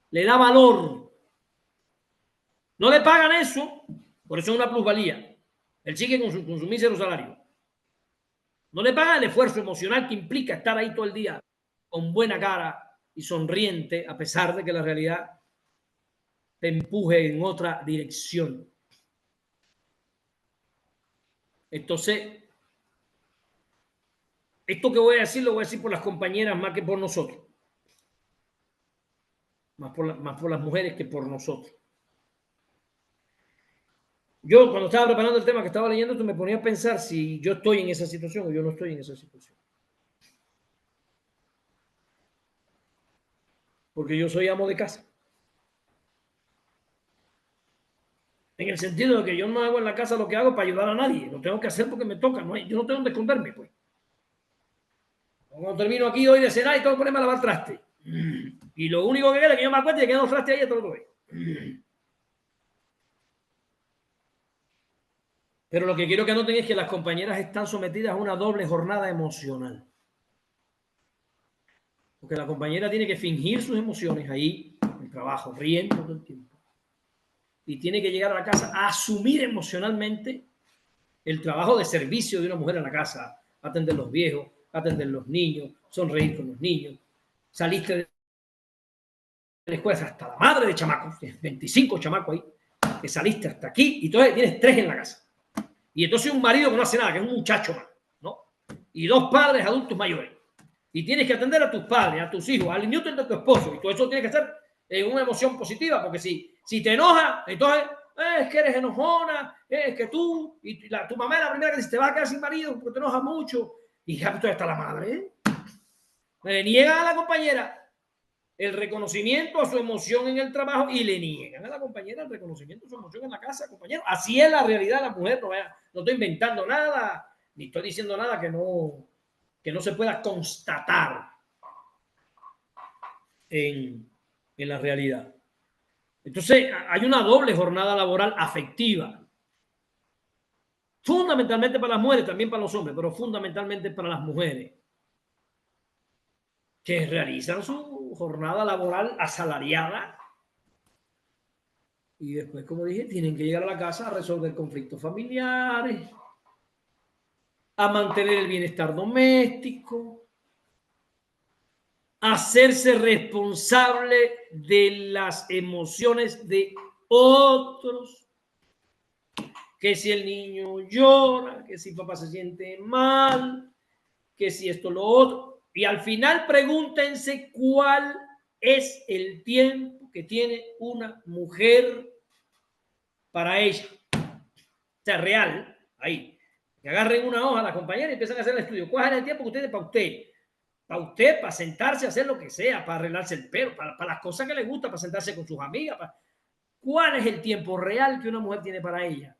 Le da valor. No le pagan eso, por eso es una plusvalía. Él sigue con su mísero salario. No le pagan el esfuerzo emocional que implica estar ahí todo el día con buena cara y sonriente, a pesar de que la realidad te empuje en otra dirección. Entonces, esto que voy a decir lo voy a decir por las compañeras más que por nosotros. Más por las mujeres que por nosotros. Yo, cuando estaba preparando el tema que estaba leyendo, me ponía a pensar si yo estoy en esa situación o yo no estoy en esa situación. Porque yo soy amo de casa. En el sentido de que yo no hago en la casa lo que hago para ayudar a nadie. Lo tengo que hacer porque me toca. Yo no tengo donde esconderme, pues. Cuando termino aquí hoy de cenar y tengo que ponerme a lavar traste. Y lo único que queda es que yo me acuerde de que quedan los trastes ahí y todo lo que ve. Pero lo que quiero que noten es que las compañeras están sometidas a una doble jornada emocional. Porque la compañera tiene que fingir sus emociones ahí, en el trabajo, riendo todo el tiempo. Y tiene que llegar a la casa a asumir emocionalmente el trabajo de servicio de una mujer en la casa. Atender los viejos, atender los niños, sonreír con los niños. Saliste de la escuela hasta la madre de chamacos, 25 chamacos ahí, que saliste hasta aquí y entonces tienes 3 en la casa. Y entonces un marido que no hace nada, que es un muchacho más, ¿no? Y 2 padres adultos mayores. Y tienes que atender a tus padres, a tus hijos, al nieto de tu esposo. Y todo eso tienes que hacer en una emoción positiva, porque si te enojas, entonces es que eres enojona, es que tú, y tu mamá es la primera que dice, te vas a quedar sin marido porque te enojas mucho. Y ya está la madre, ¿eh? Le niegan a la compañera el reconocimiento a su emoción en el trabajo y le niegan a la compañera el reconocimiento a su emoción en la casa, compañero. Así es la realidad de la mujer. No estoy inventando nada, ni estoy diciendo nada que no se pueda constatar en la realidad. Entonces, hay una doble jornada laboral afectiva. Fundamentalmente para las mujeres, también para los hombres, pero fundamentalmente para las mujeres, que realizan su jornada laboral asalariada y después, como dije, tienen que llegar a la casa a resolver conflictos familiares, a mantener el bienestar doméstico, a hacerse responsable de las emociones de otros, que si el niño llora, que si papá se siente mal, que si esto, lo otro. Y al final pregúntense cuál es el tiempo que tiene una mujer para ella. O sea, real, ahí. Que agarren una hoja a la compañera y empiezan a hacer el estudio. ¿Cuál es el tiempo que usted tiene para usted? Para usted, para sentarse a hacer lo que sea, para arreglarse el pelo, para las cosas que le gusta, para sentarse con sus amigas. ¿Cuál es el tiempo real que una mujer tiene para ella?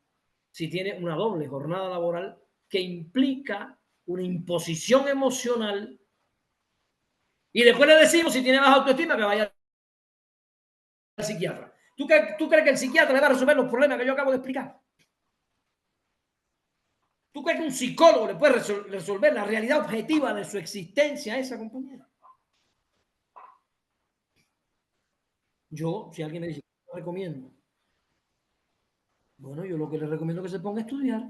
Si tiene una doble jornada laboral que implica una imposición emocional. Y después le decimos, si tiene baja autoestima, que vaya al psiquiatra. ¿Tú crees que el psiquiatra le va a resolver los problemas que yo acabo de explicar? ¿Tú crees que un psicólogo le puede resolver la realidad objetiva de su existencia a esa compañera? Yo, si alguien me dice, ¿qué le recomiendo? Bueno, yo lo que le recomiendo es que se ponga a estudiar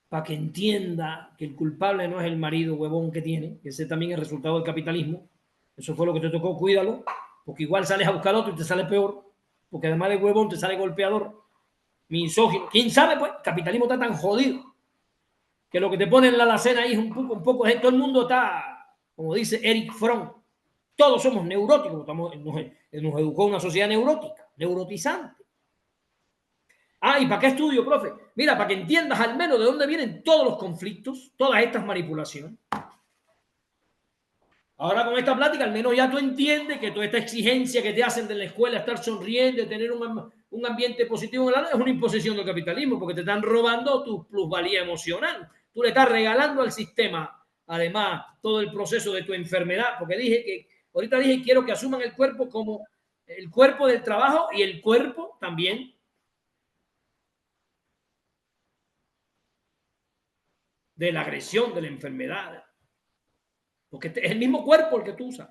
para que entienda que el culpable no es el marido huevón que tiene, que ese también es el resultado del capitalismo. Eso fue lo que te tocó, cuídalo, porque igual sales a buscar otro y te sale peor, porque además de huevón te sale golpeador, misógino. ¿Quién sabe, pues? El capitalismo está tan jodido que lo que te pone en la alacena ahí es un poco, todo el mundo está, como dice Eric Fromm, todos somos neuróticos, nos educó una sociedad neurótica, neurotizante. Ah, ¿y para qué estudio, profe? Mira, para que entiendas al menos de dónde vienen todos los conflictos, todas estas manipulaciones. Ahora con esta plática, al menos ya tú entiendes que toda esta exigencia que te hacen de la escuela, estar sonriendo, tener un ambiente positivo en el es una imposición del capitalismo, porque te están robando tu plusvalía emocional. Tú le estás regalando al sistema, además, todo el proceso de tu enfermedad, porque ahorita dije, quiero que asuman el cuerpo como el cuerpo del trabajo y el cuerpo también de la agresión, de la enfermedad. Porque es el mismo cuerpo el que tú usas.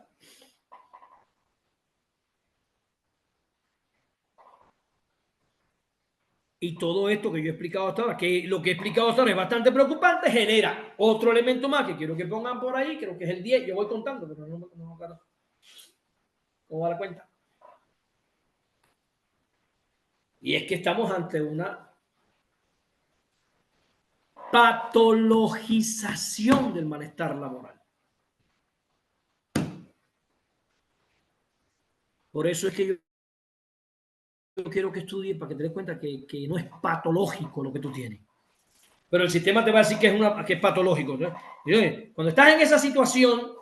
Y todo esto que yo he explicado hasta ahora, que lo que he explicado hasta ahora es bastante preocupante, genera otro elemento más que quiero que pongan por ahí, creo que es el 10, yo voy contando, pero no ¿cómo va la cuenta? Y es que estamos ante una patologización del malestar laboral. Por eso es que yo quiero que estudies para que te des cuenta que no es patológico lo que tú tienes. Pero el sistema te va a decir que es patológico, ¿no? Cuando estás en esa situación,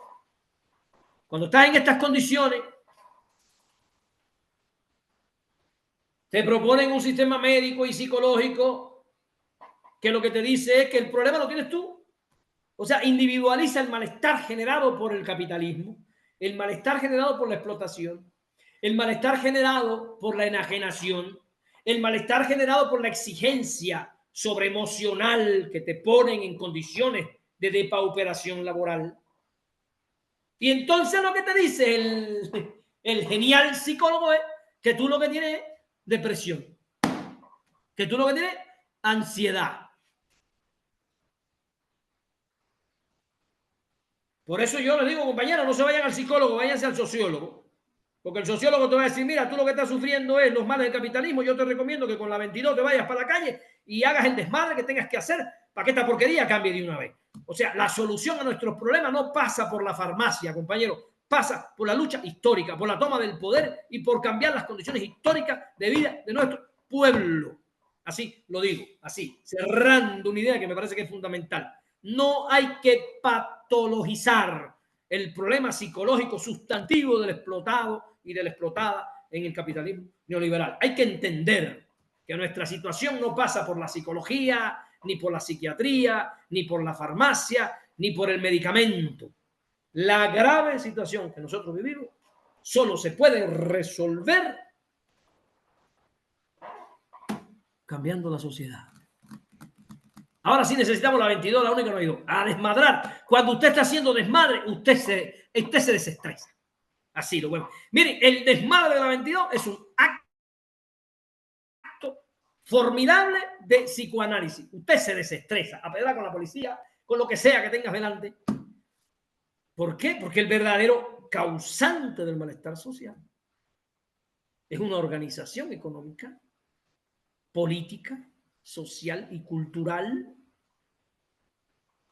cuando estás en estas condiciones, te proponen un sistema médico y psicológico que lo que te dice es que el problema lo tienes tú. O sea, individualiza el malestar generado por el capitalismo, el malestar generado por la explotación, el malestar generado por la enajenación, el malestar generado por la exigencia sobreemocional que te ponen en condiciones de depauperación laboral, Y entonces lo que te dice el genial psicólogo es que tú lo que tienes es depresión, que tú lo que tienes es ansiedad. Por eso yo les digo, compañeros, no se vayan al psicólogo, váyanse al sociólogo. Porque el sociólogo te va a decir, mira, tú lo que estás sufriendo es los males del capitalismo, yo te recomiendo que con la 22 te vayas para la calle y hagas el desmadre que tengas que hacer para que esta porquería cambie de una vez. O sea, la solución a nuestros problemas no pasa por la farmacia, compañero, pasa por la lucha histórica, por la toma del poder y por cambiar las condiciones históricas de vida de nuestro pueblo. Así lo digo, así, cerrando una idea que me parece que es fundamental. No hay que patologizar el problema psicológico sustantivo del explotado y de la explotada en el capitalismo neoliberal. Hay que entender que nuestra situación no pasa por la psicología, ni por la psiquiatría, ni por la farmacia, ni por el medicamento. La grave situación que nosotros vivimos solo se puede resolver cambiando la sociedad. Ahora sí necesitamos la 22, la única no ha ido. A desmadrar. Cuando usted está haciendo desmadre, usted se desestresa. Así lo vemos. Miren, el desmadre de la 22 es un acto formidable de psicoanálisis. Usted se desestresa, a pelear con la policía, con lo que sea que tengas delante. ¿Por qué? Porque el verdadero causante del malestar social es una organización económica, política, social y cultural,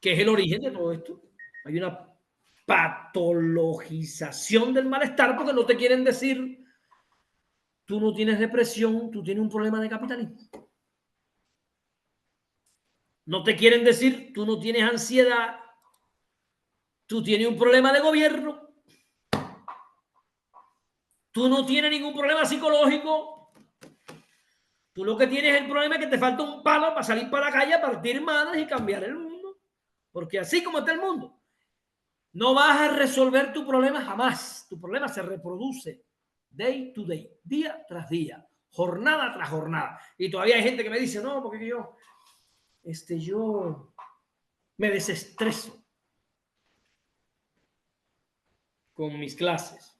que es el origen de todo esto. Hay una patologización del malestar porque no te quieren decir tú no tienes depresión, tú tienes un problema de capitalismo. No te quieren decir tú no tienes ansiedad, tú tienes un problema de gobierno, tú no tienes ningún problema psicológico, tú lo que tienes es el problema es que te falta un palo para salir para la calle a partir madres y cambiar el mundo. Porque así como está el mundo, no vas a resolver tu problema jamás. Tu problema se reproduce day to day, día tras día, jornada tras jornada. Y todavía hay gente que me dice, no, porque yo me desestreso con mis clases.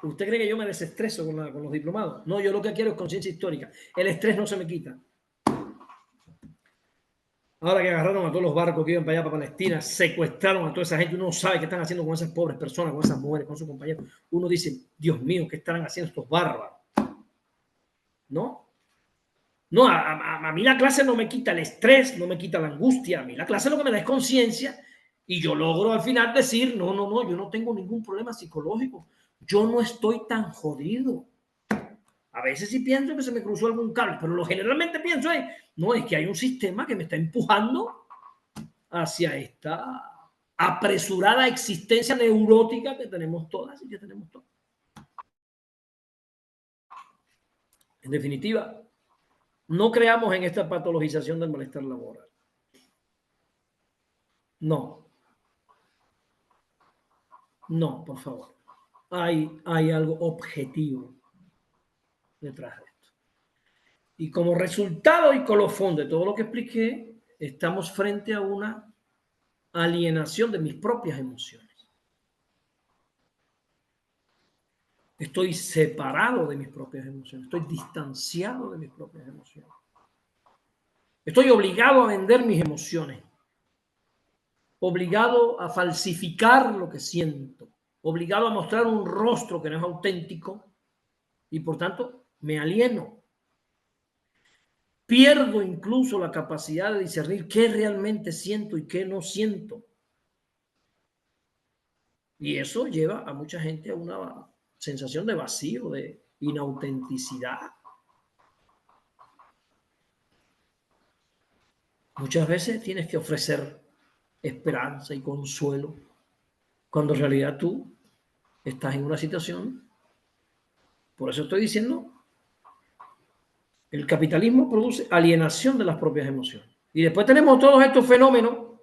¿Usted cree que yo me desestreso con los diplomados? No, yo lo que quiero es conciencia histórica. El estrés no se me quita. Ahora que agarraron a todos los barcos que iban para allá, para Palestina, secuestraron a toda esa gente, uno no sabe qué están haciendo con esas pobres personas, con esas mujeres, con sus compañeros. Uno dice, Dios mío, ¿qué estarán haciendo estos bárbaros? ¿No? No, a mí la clase no me quita el estrés, no me quita la angustia. A mí la clase lo que me da es conciencia y yo logro al final decir, no, yo no tengo ningún problema psicológico. Yo no estoy tan jodido. A veces sí pienso que se me cruzó algún cable, pero lo generalmente pienso es, no, es que hay un sistema que me está empujando hacia esta apresurada existencia neurótica que tenemos todas y que tenemos todos. En definitiva, no creamos en esta patologización del malestar laboral. No, por favor. Hay algo objetivo detrás de esto. Y como resultado y colofón de todo lo que expliqué, estamos frente a una alienación de mis propias emociones. Estoy separado de mis propias emociones, estoy distanciado de mis propias emociones. Estoy obligado a vender mis emociones, obligado a falsificar lo que siento, obligado a mostrar un rostro que no es auténtico y por tanto me alieno. Pierdo incluso la capacidad de discernir qué realmente siento y qué no siento. Y eso lleva a mucha gente a una sensación de vacío, de inautenticidad. Muchas veces tienes que ofrecer esperanza y consuelo, cuando en realidad tú estás en una situación. Por eso estoy diciendo, el capitalismo produce alienación de las propias emociones. Y después tenemos todos estos fenómenos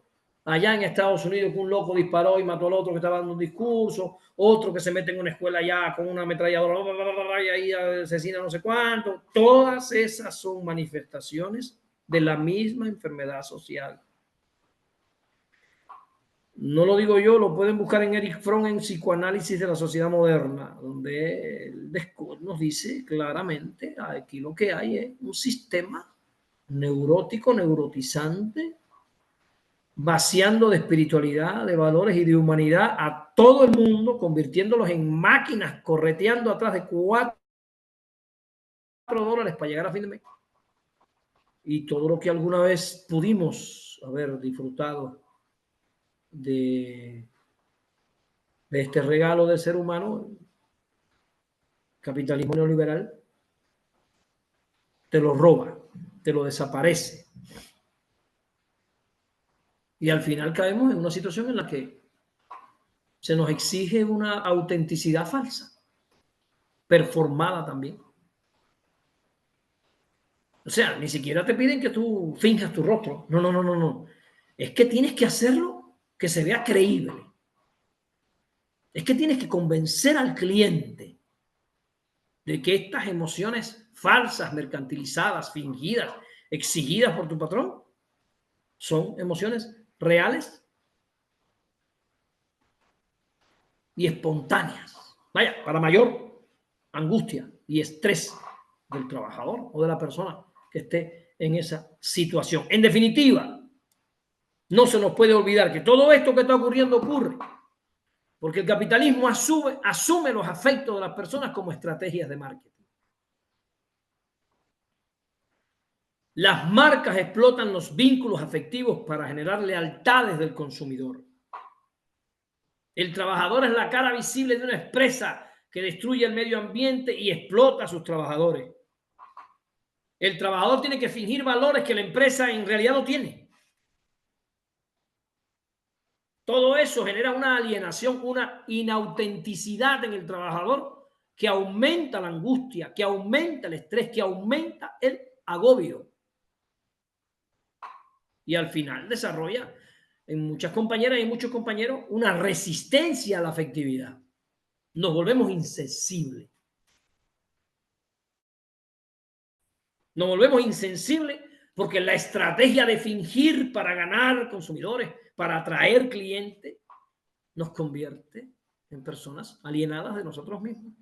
allá en Estados Unidos, que un loco disparó y mató al otro que estaba dando un discurso, otro que se mete en una escuela ya con una ametralladora y ahí asesina no sé cuánto. Todas esas son manifestaciones de la misma enfermedad social. No lo digo yo, lo pueden buscar en Erich Fromm en Psicoanálisis de la Sociedad Moderna, donde nos dice claramente, aquí lo que hay es un sistema neurótico, neurotizante, vaciando de espiritualidad, de valores y de humanidad a todo el mundo, convirtiéndolos en máquinas, correteando atrás de $4 para llegar a fin de mes. Y todo lo que alguna vez pudimos haber disfrutado de este regalo del ser humano, capitalismo neoliberal, te lo roba, te lo desaparece. Y al final caemos en una situación en la que se nos exige una autenticidad falsa, performada también. O sea, ni siquiera te piden que tú finjas tu rostro. No, no, no, no, no. Es que tienes que hacerlo que se vea creíble. Es que tienes que convencer al cliente de que estas emociones falsas, mercantilizadas, fingidas, exigidas por tu patrón, son emociones reales y espontáneas. Vaya, para mayor angustia y estrés del trabajador o de la persona que esté en esa situación. En definitiva, no se nos puede olvidar que todo esto que está ocurriendo ocurre porque el capitalismo asume los afectos de las personas como estrategias de marketing. Las marcas explotan los vínculos afectivos para generar lealtades del consumidor. El trabajador es la cara visible de una empresa que destruye el medio ambiente y explota a sus trabajadores. El trabajador tiene que fingir valores que la empresa en realidad no tiene. Todo eso genera una alienación, una inautenticidad en el trabajador que aumenta la angustia, que aumenta el estrés, que aumenta el agobio. Y al final desarrolla en muchas compañeras y muchos compañeros una resistencia a la afectividad. Nos volvemos insensibles. Nos volvemos insensibles porque la estrategia de fingir para ganar consumidores, para atraer clientes, nos convierte en personas alienadas de nosotros mismos.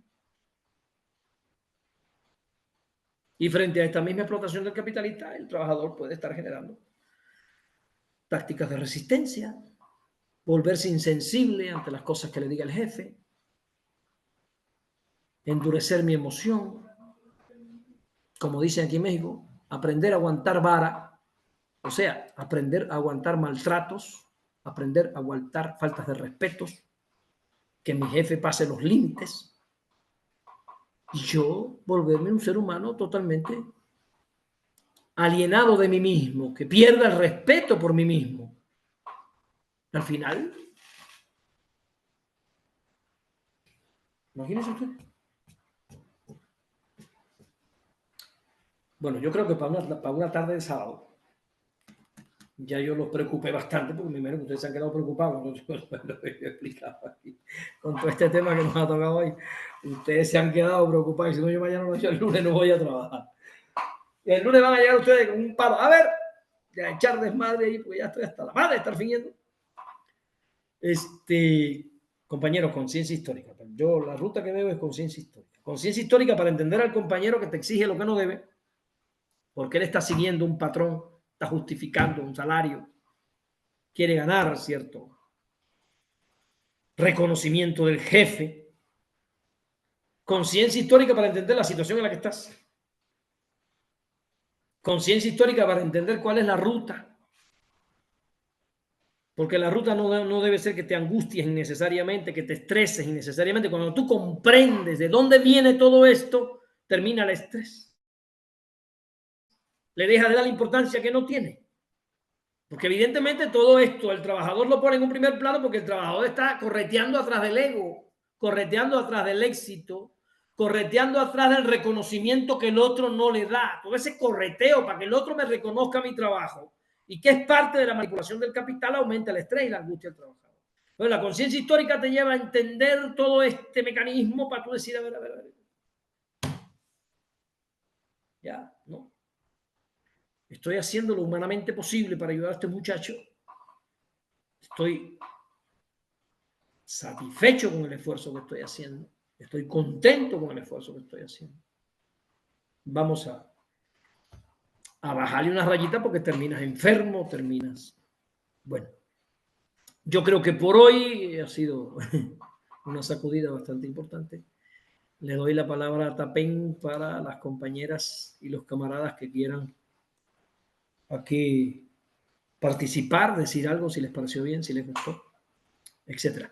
Y frente a esta misma explotación del capitalista, el trabajador puede estar generando tácticas de resistencia, volverse insensible ante las cosas que le diga el jefe, endurecer mi emoción, como dicen aquí en México, aprender a aguantar vara, o sea, aprender a aguantar maltratos, aprender a aguantar faltas de respeto, que mi jefe pase los límites, y yo volverme un ser humano totalmente alienado de mí mismo, que pierda el respeto por mí mismo. Al final, imagínese usted. Bueno, yo creo que para una tarde de sábado, ya yo los preocupé bastante, porque me imagino que ustedes se han quedado preocupados con lo que yo explicaba aquí, con todo este tema que nos ha tocado hoy. Ustedes se han quedado preocupados, y si no, yo mañana no, yo el lunes no voy a trabajar. Y el lunes van a llegar ustedes con un palo. A ver, ya echar desmadre ahí, porque ya estoy hasta la madre de estar fingiendo. Compañeros, conciencia histórica. Yo la ruta que veo es conciencia histórica. Conciencia histórica para entender al compañero que te exige lo que no debe, porque él está siguiendo un patrón, está justificando un salario, quiere ganar cierto reconocimiento del jefe. Conciencia histórica para entender la situación en la que estás. Conciencia histórica para entender cuál es la ruta. Porque la ruta no debe ser que te angusties innecesariamente, que te estreses innecesariamente. Cuando tú comprendes de dónde viene todo esto, termina el estrés. Le deja de dar la importancia que no tiene. Porque evidentemente todo esto el trabajador lo pone en un primer plano porque el trabajador está correteando atrás del ego, correteando atrás del éxito, correteando atrás del reconocimiento que el otro no le da. Todo ese correteo para que el otro me reconozca mi trabajo y que es parte de la manipulación del capital aumenta el estrés y la angustia del trabajador. Entonces, la conciencia histórica te lleva a entender todo este mecanismo para tú decir, a ver. Ya, ¿no? Estoy haciendo lo humanamente posible para ayudar a este muchacho. Estoy satisfecho con el esfuerzo que estoy haciendo, estoy contento con el esfuerzo que estoy haciendo. Vamos a bajarle una rayita porque terminas enfermo, terminas... Bueno, yo creo que por hoy ha sido una sacudida bastante importante. Le doy la palabra a Tapén para las compañeras y los camaradas que quieran aquí participar, decir algo, si les pareció bien, si les gustó, etcétera.